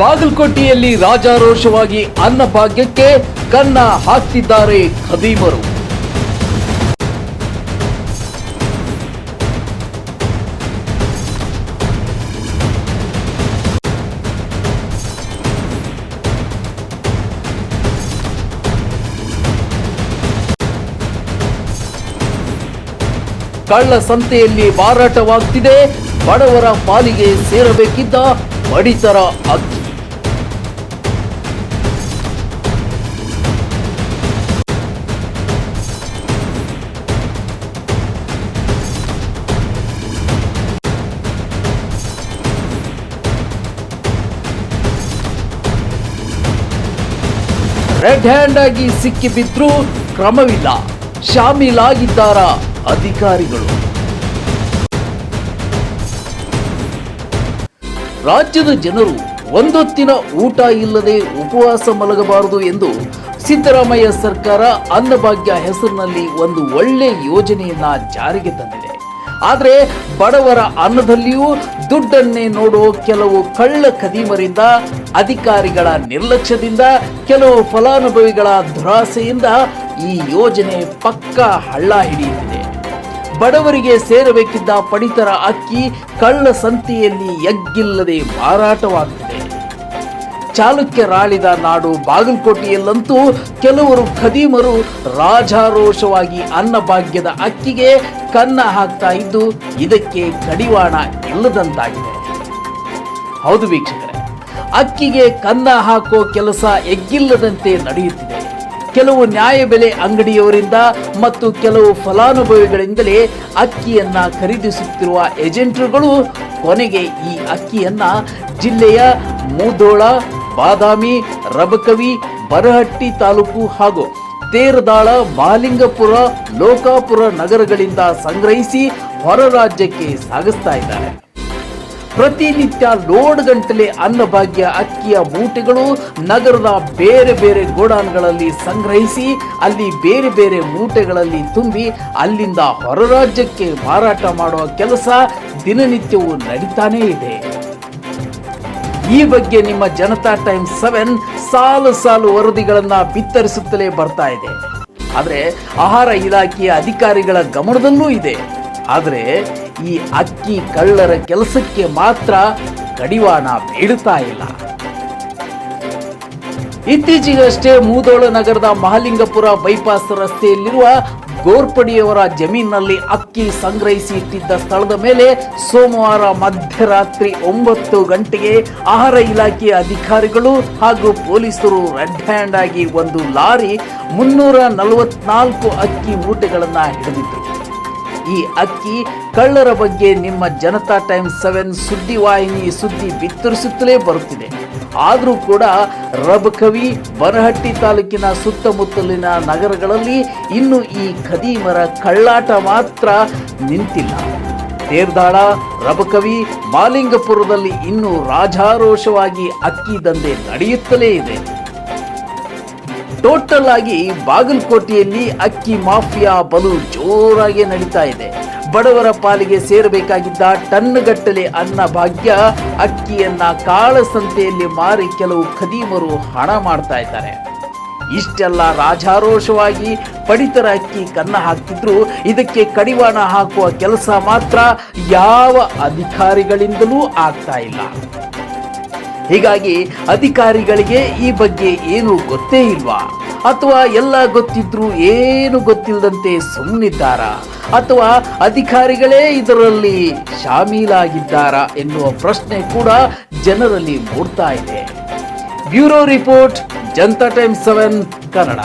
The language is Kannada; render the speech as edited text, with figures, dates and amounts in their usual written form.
ಬಾಗಲಕೋಟೆಯಲ್ಲಿ ರಾಜಾರೋಷವಾಗಿ ಅನ್ನಭಾಗ್ಯಕ್ಕೆ ಕನ್ನ ಹಾಕ್ತಿದ್ದಾರೆ ಖದೀಮರು. ಕಳ್ಳ ಸಂತೆಯಲ್ಲಿ ಮಾರಾಟವಾಗ್ತಿದೆ ಬಡವರ ಪಾಲಿಗೆ ಸೇರಬೇಕಿದ್ದ ಪಡಿತರ ಅಕ್ಕಿ. ರೆಡ್ ಹ್ಯಾಂಡ್ ಆಗಿ ಸಿಕ್ಕಿಬಿದ್ರೂ ಕ್ರಮವಿಲ್ಲ, ಶಾಮೀಲಾಗಿದ್ದಾರ ಅಧಿಕಾರಿಗಳು. ರಾಜ್ಯದ ಜನರು ಒಂದೊತ್ತಿನ ಊಟ ಇಲ್ಲದೆ ಉಪವಾಸ ಮಲಗಬಾರದು ಎಂದು ಸಿದ್ದರಾಮಯ್ಯ ಸರ್ಕಾರ ಅನ್ನಭಾಗ್ಯ ಹೆಸರಿನಲ್ಲಿ ಒಂದು ಒಳ್ಳೆ ಯೋಜನೆಯನ್ನ ಜಾರಿಗೆ ತಂದಿದೆ. ಆದರೆ ಬಡವರ ಅನ್ನದಲ್ಲಿಯೂ ದುಡ್ಡನ್ನೇ ನೋಡೋ ಕೆಲವು ಕಳ್ಳ ಖದೀಮರಿಂದ, ಅಧಿಕಾರಿಗಳ ನಿರ್ಲಕ್ಷ್ಯದಿಂದ, ಕೆಲವು ಫಲಾನುಭವಿಗಳ ದುರಾಸೆಯಿಂದ ಈ ಯೋಜನೆ ಪಕ್ಕಾ ಹಳ್ಳ ಹಿಡಿಯುತ್ತಿದೆ. ಬಡವರಿಗೆ ಸೇರಬೇಕಿದ್ದ ಪಡಿತರ ಅಕ್ಕಿ ಕಳ್ಳ ಸಂತೆಯಲ್ಲಿ ಎಗ್ಗಿಲ್ಲದೆ ಮಾರಾಟವಾಗುತ್ತಿದೆ. ಚಾಲುಕ್ಯರಾಳಿದ ನಾಡು ಬಾಗಲಕೋಟೆಯಲ್ಲಂತೂ ಕೆಲವರು ಖದೀಮರು ರಾಜಾರೋಷವಾಗಿ ಅನ್ನಭಾಗ್ಯದ ಅಕ್ಕಿಗೆ ಕನ್ನ ಹಾಕ್ತಾ ಇದ್ದು ಇದಕ್ಕೆ ಕಡಿವಾಣ ಇಲ್ಲದಂತಾಗಿದೆ. ಹೌದು ವೀಕ್ಷಕರೇ, ಅಕ್ಕಿಗೆ ಕನ್ನ ಹಾಕೋ ಕೆಲಸ ಎಗ್ಗಿಲ್ಲದಂತೆ ನಡೆಯುತ್ತಿದೆ. ಕೆಲವು ನ್ಯಾಯಬೆಲೆ ಅಂಗಡಿಯವರಿಂದ ಮತ್ತು ಕೆಲವು ಫಲಾನುಭವಿಗಳಿಂದಲೇ ಅಕ್ಕಿಯನ್ನ ಖರೀದಿಸುತ್ತಿರುವ ಏಜೆಂಟರುಗಳು ಕೊನೆಗೆ ಈ ಅಕ್ಕಿಯನ್ನ ಜಿಲ್ಲೆಯ ಮೂಧೋಳ, ಬಾದಾಮಿ, ರಬಕವಿ, ಬರಹಟ್ಟಿ ತಾಲೂಕು ಹಾಗೂ ತೇರದಾಳ, ಮಹಾಲಿಂಗಪುರ, ಲೋಕಾಪುರ ನಗರಗಳಿಂದ ಸಂಗ್ರಹಿಸಿ ಹೊರ ರಾಜ್ಯಕ್ಕೆ ಸಾಗಿಸ್ತಾ ಇದ್ದಾರೆ. ಪ್ರತಿನಿತ್ಯ ಲೋಡ್ ಗಂಟಲೆ ಅನ್ನಭಾಗ್ಯ ಅಕ್ಕಿಯ ಮೂಟೆಗಳು ನಗರದ ಬೇರೆ ಬೇರೆ ಗೋಡಾನ್ಗಳಲ್ಲಿ ಸಂಗ್ರಹಿಸಿ ಅಲ್ಲಿ ಬೇರೆ ಬೇರೆ ಮೂಟೆಗಳಲ್ಲಿ ತುಂಬಿ ಅಲ್ಲಿಂದ ಹೊರ ರಾಜ್ಯಕ್ಕೆ ಮಾರಾಟ ಮಾಡುವ ಕೆಲಸ ದಿನನಿತ್ಯವೂ ನಡೀತಾನೇ ಇದೆ. ಈ ಬಗ್ಗೆ ನಿಮ್ಮ ಜನತಾ ಟೈಮ್ಸ್ 7 ಸಾಲು ಸಾಲು ವರದಿಗಳನ್ನ ಬಿತ್ತರಿಸುತ್ತಲೇ ಬರ್ತಾ ಇದೆ. ಆದರೆ ಆಹಾರ ಇಲಾಖೆಯ ಅಧಿಕಾರಿಗಳ ಗಮನದಲ್ಲೂ ಇದೆ. ಆದರೆ ಈ ಅಕ್ಕಿ ಕಳ್ಳರ ಕೆಲಸಕ್ಕೆ ಮಾತ್ರ ಕಡಿವಾಣ ಬೀಳುತ್ತಾ ಇಲ್ಲ. ಇತ್ತೀಚೆಗಷ್ಟೇ ಮೂಧೋಳ ನಗರದ ಮಹಾಲಿಂಗಪುರ ಬೈಪಾಸ್ ರಸ್ತೆಯಲ್ಲಿರುವ ಗೋರ್ಪಡಿಯವರ ಜಮೀನಿನಲ್ಲಿ ಅಕ್ಕಿ ಸಂಗ್ರಹಿಸಿ ಇಟ್ಟಿದ್ದ ಸ್ಥಳದ ಮೇಲೆ ಸೋಮವಾರ ಮಧ್ಯರಾತ್ರಿ 9 ಗಂಟೆಗೆ ಆಹಾರ ಇಲಾಖೆಯ ಅಧಿಕಾರಿಗಳು ಹಾಗೂ ಪೊಲೀಸರು ರೆಡ್ ಹ್ಯಾಂಡ್ ಆಗಿ ಒಂದು ಲಾರಿ 344 ಅಕ್ಕಿ ಮೂಟೆಗಳನ್ನ ಹಿಡಿದಿದ್ರು. ಈ ಅಕ್ಕಿ ಕಳ್ಳರ ಬಗ್ಗೆ ನಿಮ್ಮ ಜನತಾ ಟೈಮ್ಸ್ 7 ಸುದ್ದಿವಾಹಿನಿ ಸುದ್ದಿ ಬಿತ್ತರಿಸುತ್ತಲೇ ಬರುತ್ತಿದೆ. ಆದರೂ ಕೂಡ ರಬಕವಿ, ಬನಹಟ್ಟಿ ತಾಲೂಕಿನ ಸುತ್ತಮುತ್ತಲಿನ ನಗರಗಳಲ್ಲಿ ಇನ್ನು ಈ ಖದೀಮರ ಕಳ್ಳಾಟ ಮಾತ್ರ ನಿಂತಿಲ್ಲ. ತೇರದಾಳ, ರಬಕವಿ, ಮಹಾಲಿಂಗಪುರದಲ್ಲಿ ಇನ್ನೂ ರಾಜಾರೋಷವಾಗಿ ಅಕ್ಕಿ ದಂಧೆ ನಡೆಯುತ್ತಲೇ ಇದೆ. ಟೋಟಲ್ ಆಗಿ ಬಾಗಲಕೋಟೆಯಲ್ಲಿ ಅಕ್ಕಿ ಮಾಫಿಯಾ ಬಲು ಜೋರಾಗಿ ನಡೀತಾ ಇದೆ. ಬಡವರ ಪಾಲಿಗೆ ಸೇರಬೇಕಾಗಿದ್ದ ಟನ್ಗಟ್ಟಲೆ ಅನ್ನಭಾಗ್ಯ ಅಕ್ಕಿಯನ್ನ ಕಾಳಸಂತೆಯಲ್ಲಿ ಮಾರಿ ಕೆಲವು ಖದೀಮರು ಹಣ ಮಾಡ್ತಾ ಇದ್ದಾರೆ. ಇಷ್ಟೆಲ್ಲ ರಾಜಾರೋಷವಾಗಿ ಪಡಿತರ ಅಕ್ಕಿ ಕನ್ನ ಹಾಕ್ತಿದ್ರು ಇದಕ್ಕೆ ಕಡಿವಾಣ ಹಾಕುವ ಕೆಲಸ ಮಾತ್ರ ಯಾವ ಅಧಿಕಾರಿಗಳಿಂದಲೂ ಆಗ್ತಾ ಇಲ್ಲ. ಹೀಗಾಗಿ ಅಧಿಕಾರಿಗಳಿಗೆ ಈ ಬಗ್ಗೆ ಏನು ಗೊತ್ತೇ ಇಲ್ವಾ, ಅಥವಾ ಎಲ್ಲ ಗೊತ್ತಿದ್ರೂ ಏನು ಗೊತ್ತಿಲ್ಲದಂತೆ ಸುಮ್ಮನಿದ್ದಾರಾ, ಅಥವಾ ಅಧಿಕಾರಿಗಳೇ ಇದರಲ್ಲಿ ಶಾಮೀಲಾಗಿದ್ದಾರಾ ಎನ್ನುವ ಪ್ರಶ್ನೆ ಕೂಡ ಜನರಲ್ಲಿ ಮೂಡ್ತಾ ಇದೆ. Bureau report, Janata times 7 Kannada.